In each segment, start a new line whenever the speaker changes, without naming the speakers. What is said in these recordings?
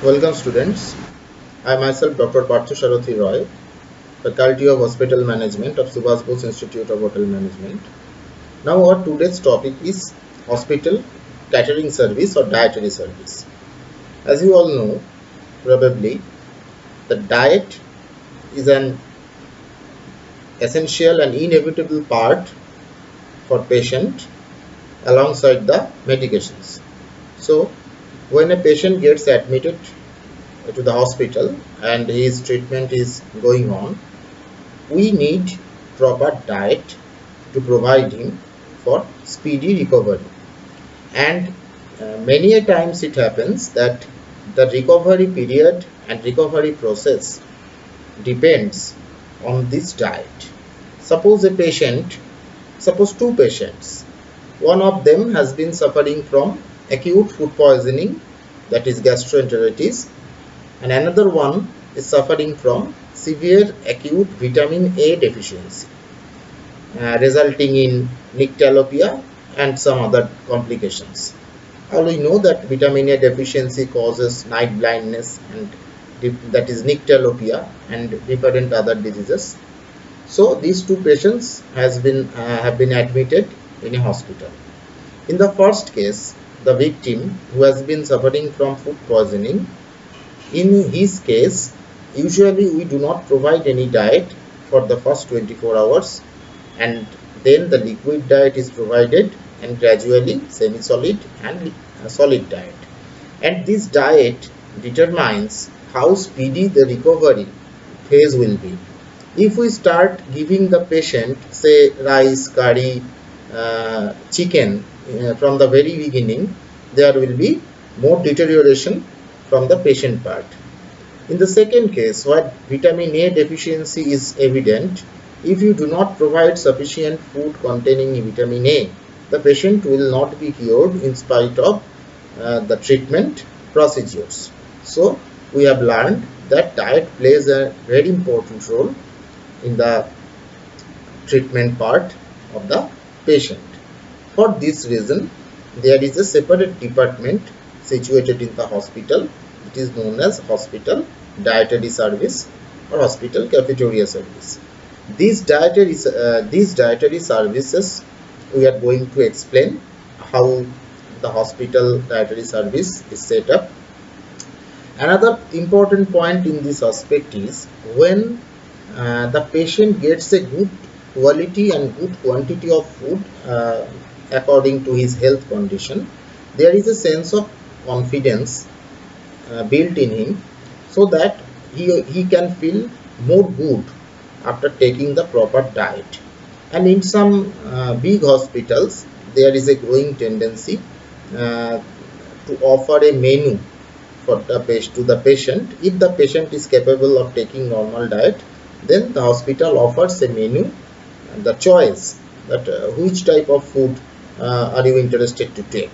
Welcome students. I myself Dr. Partho Sharathi Roy, Faculty of Hospital Management of Subhas Bose Institute of Hotel Management. Now our today's topic is hospital catering service or dietary service. As you all know, probably the diet is an essential and inevitable part for patient alongside the medications. So when a patient gets admitted to the hospital and his treatment is going on, we need proper diet to provide him for speedy recovery. And many a times it happens that the recovery period and recovery process depends on this diet. Suppose two patients, one of them has been suffering from acute food poisoning, that is gastroenteritis, and another one is suffering from severe acute vitamin A deficiency, resulting in nyctalopia and some other complications. All we know that vitamin A deficiency causes night blindness, and that is nyctalopia and different other diseases. So these two patients have been admitted in a hospital. In the first case, the victim who has been suffering from food poisoning, in his case, usually we do not provide any diet for the first 24 hours, and then the liquid diet is provided, and gradually semi-solid and solid diet. And this diet determines how speedy the recovery phase will be. If we start giving the patient, say, rice, curry, chicken from the very beginning, there will be more deterioration from the patient part. In the second case, where vitamin A deficiency is evident, if you do not provide sufficient food containing vitamin A, the patient will not be cured in spite of the treatment procedures. So we have learned that diet plays a very important role in the treatment part of the patient. For this reason, there is a separate department situated in the hospital. It is known as hospital dietary service or hospital cafeteria service. These dietary services, we are going to explain how the hospital dietary service is set up. Another important point in this aspect is when the patient gets a good quality and good quantity of food according to his health condition, there is a sense of confidence built in him, so that he can feel more good after taking the proper diet. And in some big hospitals, there is a growing tendency to offer a menu for to the patient. If the patient is capable of taking normal diet, then the hospital offers a menu, the choice that which type of food are you interested to take.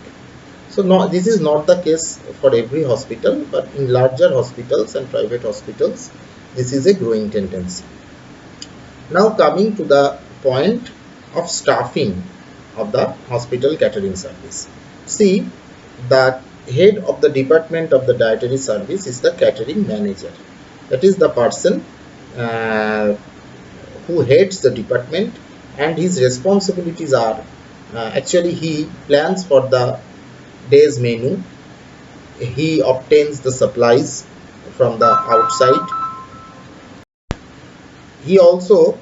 So this is not the case for every hospital, but in larger hospitals and private hospitals, this is a growing tendency. Now coming to the point of staffing of the hospital catering service. See, the head of the department of the dietary service is the catering manager. That is the person who heads the department, and his responsibilities are actually he plans for the day's menu, he obtains the supplies from the outside, he also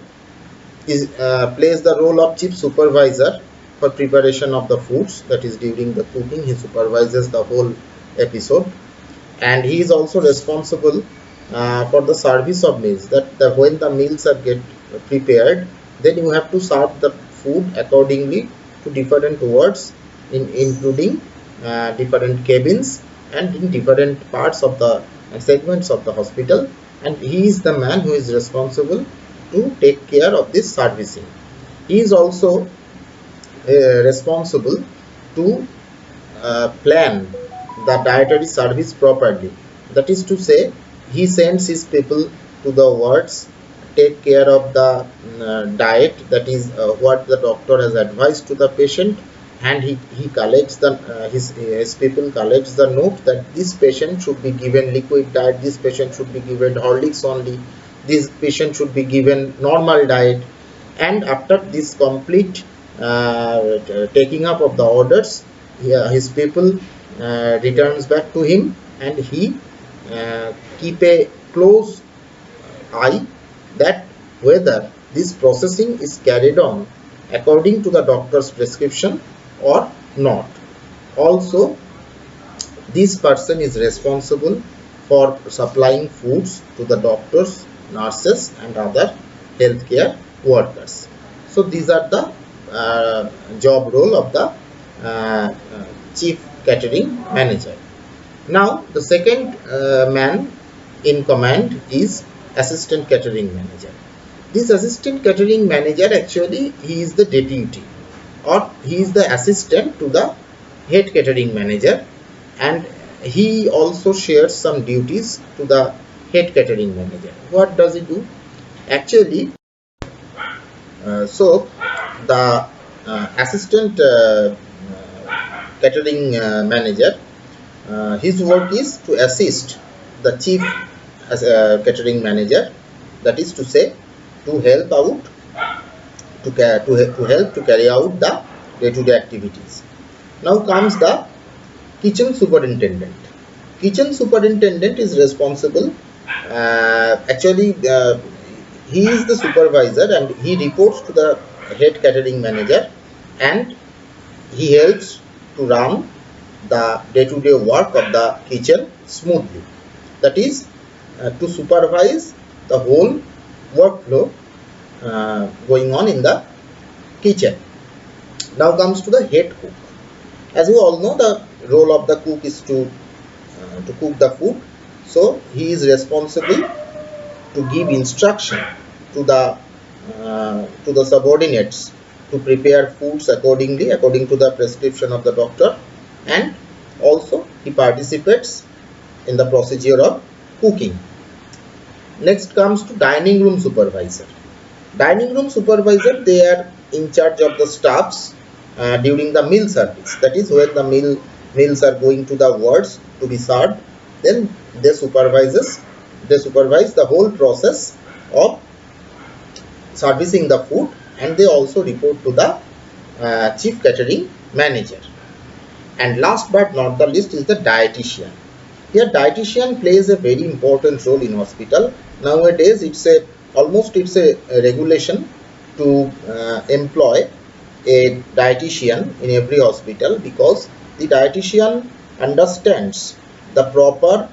plays the role of chief supervisor for preparation of the foods, that is during the cooking he supervises the whole episode, and he is also responsible for the service of meals, that when the meals are get prepared, then you have to serve the food accordingly to different wards, including different cabins and in different parts of the segments of the hospital, and he is the man who is responsible to take care of this servicing. He is also responsible to plan the dietary service properly. That is to say, he sends his people to the wards, take care of the diet, that is what the doctor has advised to the patient, and he collects the his people collects the note that this patient should be given liquid diet, this patient should be given Horlicks only, this patient should be given normal diet. And after this complete taking up of the orders, his people returns back to him, and he keep a close eye that whether this processing is carried on according to the doctor's prescription or not. Also, this person is responsible for supplying foods to the doctors, nurses and other healthcare workers. So these are the job role of the chief catering manager. Now the second man in command is assistant catering manager. This assistant catering manager, actually he is the deputy, or he is the assistant to the head catering manager, and he also shares some duties to the head catering manager. What does he do? Actually, so the assistant catering manager, his work is to assist the chief catering manager, that is to say, to help out to help to carry out the day-to-day activities. Now comes the kitchen superintendent. Kitchen superintendent is responsible, actually he is the supervisor and he reports to the head catering manager, and he helps to run the day-to-day work of the kitchen smoothly. That is to supervise the whole workflow going on in the kitchen. Now comes to the head cook. As you all know, the role of the cook is to cook the food. So he is responsible to give instruction to the subordinates to prepare foods according to the prescription of the doctor, and also he participates in the procedure of cooking. Next comes to dining room supervisor. Dining room supervisor, they are in charge of the staffs during the meal service. That is, when the meals are going to the wards to be served, then they supervise the whole process of servicing the food, and they also report to the chief catering manager. And last but not the least is the dietitian. Here dietitian plays a very important role in hospital. Nowadays it's a regulation to employ a dietitian in every hospital, because the dietitian understands the proper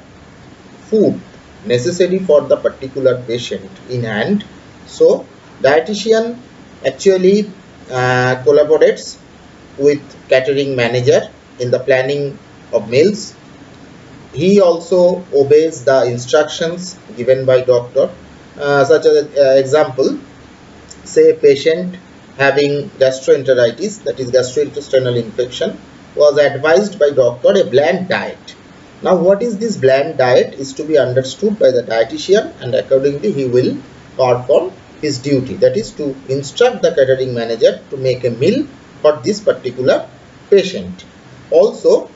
food necessary for the particular patient in hand. So dietitian actually collaborates with catering manager in the planning of meals. He also obeys the instructions given by doctor, such as example, say patient having gastroenteritis, that is gastrointestinal infection, was advised by doctor a bland diet. Now what is this bland diet is to be understood by the dietitian, and accordingly he will perform his duty, that is to instruct the catering manager to make a meal for this particular patient. Also,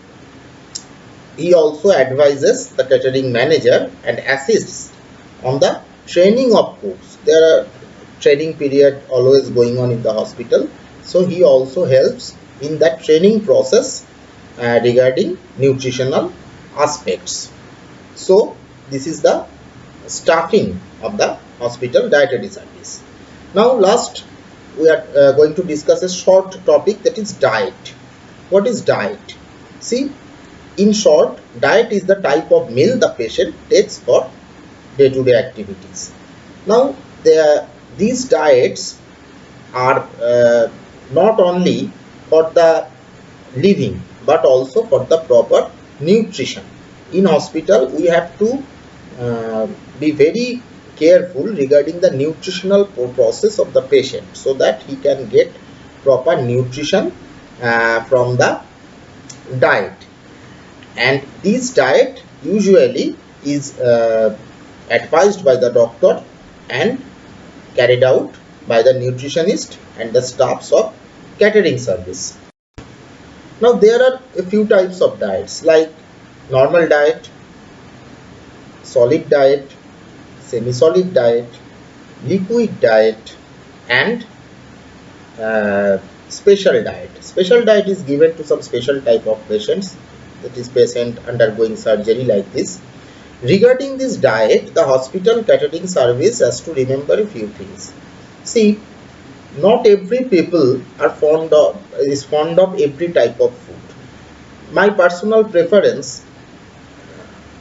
he also advises the catering manager and assists on the training of cooks. There are training period always going on in the hospital, so he also helps in that training process regarding nutritional aspects. So this is the staffing of the hospital dietary service. Now last, we are going to discuss a short topic, that is diet. What is diet? See, in short, diet is the type of meal the patient takes for day-to-day activities. Now these diets are not only for the living but also for the proper nutrition. In hospital we have to be very careful regarding the nutritional process of the patient, so that he can get proper nutrition from the diet. And this diet usually is advised by the doctor and carried out by the nutritionist and the staffs of catering service. Now there are a few types of diets like normal diet, solid diet, semi-solid diet, liquid diet, and special diet. Special diet is given to some special type of patients, that is patient undergoing surgery like this. Regarding this diet, the hospital catering service has to remember a few things. See, not every people is fond of every type of food. My personal preference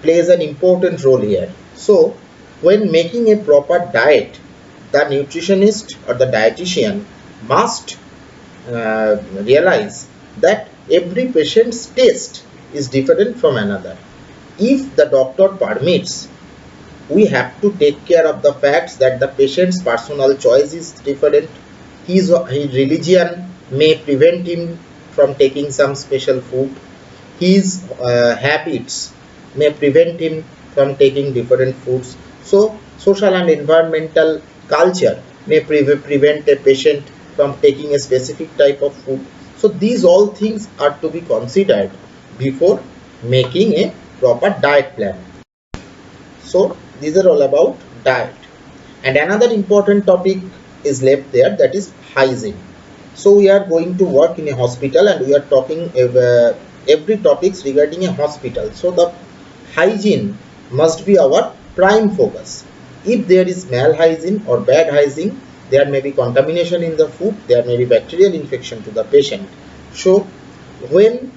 plays an important role here. So when making a proper diet, the nutritionist or the dietitian must realize that every patient's taste is different from another. If the doctor permits, we have to take care of the facts that the patient's personal choice is different. His religion may prevent him from taking some special food. His habits may prevent him from taking different foods. So social and environmental culture may prevent a patient from taking a specific type of food. So these all things are to be considered before making a proper diet plan. So these are all about diet. And another important topic is left there, that is hygiene. So we are going to work in a hospital and we are talking every topics regarding a hospital. So the hygiene must be our prime focus. If there is malhygiene or bad hygiene, there may be contamination in the food, there may be bacterial infection to the patient. So when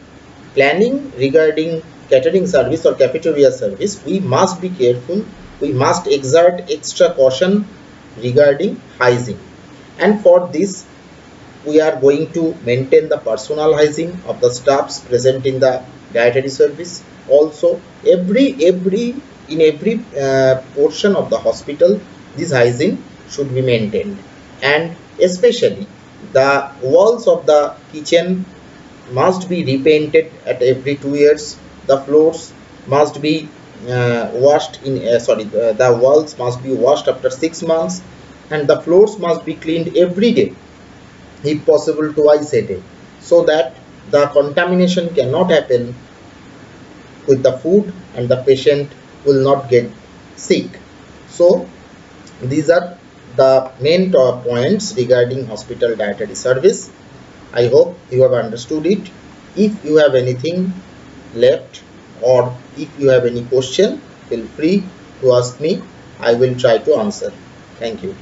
planning regarding catering service or cafeteria service, we must be careful, we must exert extra caution regarding hygiene. And for this, we are going to maintain the personal hygiene of the staffs present in the dietary service. Also, in every portion of the hospital, this hygiene should be maintained. And especially the walls of the kitchen must be repainted at every 2 years. The floors must be washed in the walls must be washed after 6 months, and the floors must be cleaned every day, if possible twice a day, so that the contamination cannot happen with the food and the patient will not get sick. So these are the main points regarding hospital dietary service. I hope you have understood it. If you have anything left or if you have any question, feel free to ask me. I will try to answer. Thank you.